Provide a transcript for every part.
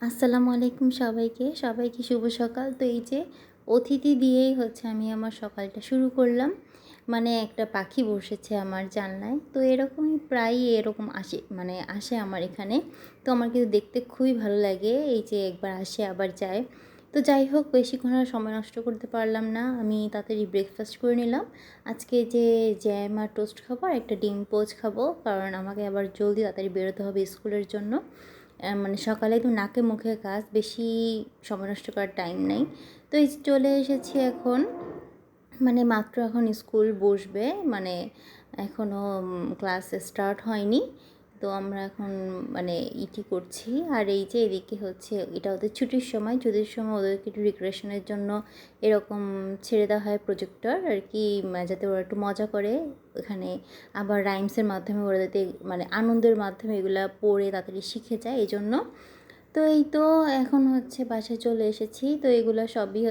আসসালামু আলাইকুম সবাইকে শুভ সকাল। তো এই যে অতিথি দিয়েই আমি আমার সকালটা শুরু করলাম। মানে একটা পাখি বসেছে আমার জানলায়। তো এরকমই প্রায়ই এরকম আসে আমার এখানে। তো আমার কিন্তু দেখতে খুবই ভালো লাগে। এই যে একবার আসে আবার যায়। তো যাই হোক বেশিক্ষণ আর সময় নষ্ট করতে পারলাম না। আমি তাড়াতাড়ি ব্রেকফাস্ট করে নিলাম। আজকে যে জ্যাম আর টোস্ট খাবো আর একটা ডিম পোচ খাবো। কারণ আমাকে আবার জলদি তাড়াতাড়ি বেরোতে হবে স্কুলের জন্য। মানে সকালে তো নাকে মুখে কাজ, বেশি সময় নষ্ট করার টাইম নাই। তো এই যে চলে এসেছি এখন, মানে মাত্র এখন স্কুল বসবে, মানে এখনও ক্লাস স্টার্ট হয়নি। তো আমরা এখন মানে ইটি করছি। আর এই যে এদিকে এটা ওদের ছুটির সময় ওদেরকে একটু রিক্রিয়েশনের জন্য এরকম ছেড়ে দেওয়া হয় প্রজেক্টর আর কি, যাতে ওরা একটু মজা করে এখানে। আবার রাইমসের মাধ্যমে ওরা যাতে মানে আনন্দের মাধ্যমে এগুলা পড়ে তাড়াতাড়ি শিখে যায় এই জন্য। তো এই তো এখন বাসায় চলে এসেছি। তো এগুলো সবই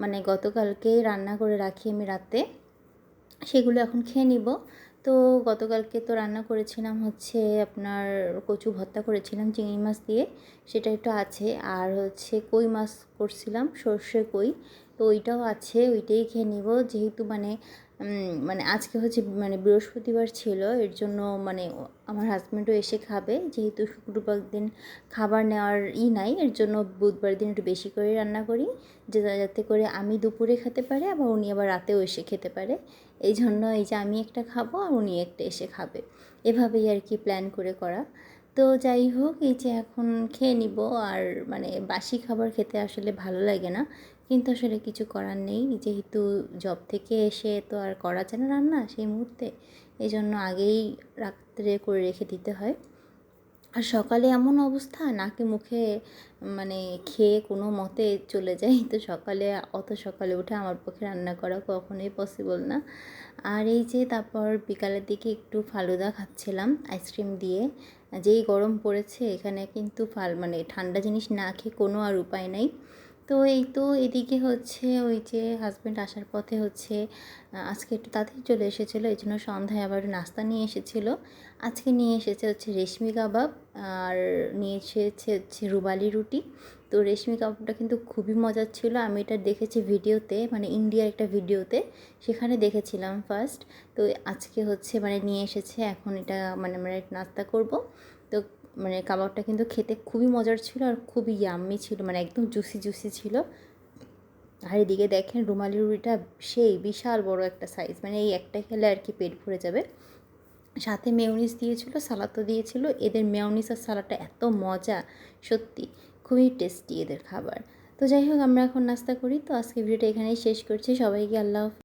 মানে গতকালকেই রান্না করে রাখি আমি রাতে, সেগুলো এখন খেয়ে নিব। তো গতকালকে তো রান্না করেছিলাম আপনার কচু ভর্তা করেছিলাম চিংড়ি মাছ দিয়ে, সেটা একটু আছে। আর কই মাছ করছিলাম, সর্ষে কই। তো ওইটাও আছে, ওইটাই খেয়ে নিব। যেহেতু মানে আজকে মানে বৃহস্পতিবার ছিল, এর জন্য মানে আমার হাজব্যান্ডও এসে খাবে। যেহেতু শুক্রবার দিন খাবার নেওয়ার নাই, এর জন্য বুধবার দিন একটু বেশি করে রান্না করি, যাতে করে আমি দুপুরে খেতে পারে, আবার উনি আবার রাতেও এসে খেতে পারে। এই জন্য এই যে আমি একটা খাবো আর উনি একটা এসে খাবে, এভাবেই আর কি প্ল্যান করে করা। তো যাই হোক এই যে এখন খেয়ে নিব। আর মানে বাসি খাবার খেতে আসলে ভালো লাগে না, কিন্তু আসলে কিছু করার নেই, যেহেতু জব থেকে এসে তো আর করা যায় না রান্না সেই মুহূর্তে, এই জন্য আগেই রাত্রে করে রেখে দিতে হয়। আর সকালে এমন অবস্থা, নাকে মুখে মানে খেয়ে কোনো মতে চলে যাই। তো অত সকালে উঠে আমার পক্ষে রান্না করা কখনোই পসিবল না। আর এই যে তারপর বিকালের দিকে একটু ফালুদা খাচ্ছিলাম আইসক্রিম দিয়ে। যেই গরম পড়েছে এখানে কিন্তু মানে ঠান্ডা জিনিস না খেয়ে কোনো আর উপায় নাই। তো এই তো এদিকে ওই যে হাজব্যান্ড আসার পথে আজকে একটু তাড়াতাড়ি চলে এসেছিলো, এই জন্য সন্ধ্যায় আবার নাস্তা নিয়ে এসেছিলো। আজকে নিয়ে এসেছে রেশমি কাবাব, আর নিয়ে এসেছে রুবালি রুটি। তো রেশমি কাবাবটা কিন্তু খুবই মজার ছিল। আমি এটা দেখেছি ভিডিওতে, মানে ইন্ডিয়ার একটা ভিডিওতে, সেখানে দেখেছিলাম ফার্স্ট। তো আজকে মানে নিয়ে এসেছে, এখন এটা মানে আমরা নাস্তা করব। তো মানে কাবাবটা কিন্তু খেতে খুবই মজার ছিল আর খুবই ইয়াম্মি ছিল, মানে একদম জুসি জুসি ছিল। আর এদিকে দেখেন রুমালি রুটিটা সেই বিশাল বড় একটা সাইজ, মানে এই একটা খেলে আর কি পেট ভরে যাবে। সাথে মেয়োনিজ দিয়েছিল, সালাদও দিয়েছিল। এদের মেয়োনিজ আর সালাদটা এত মজা, সত্যি খুবই টেস্টি এদের খাবার। তো যাই হোক আমরা এখন নাস্তা করি। তো আজকে ভিডিওটা এখানেই শেষ করছি। সবাইকে আল্লাহ হাফেজ।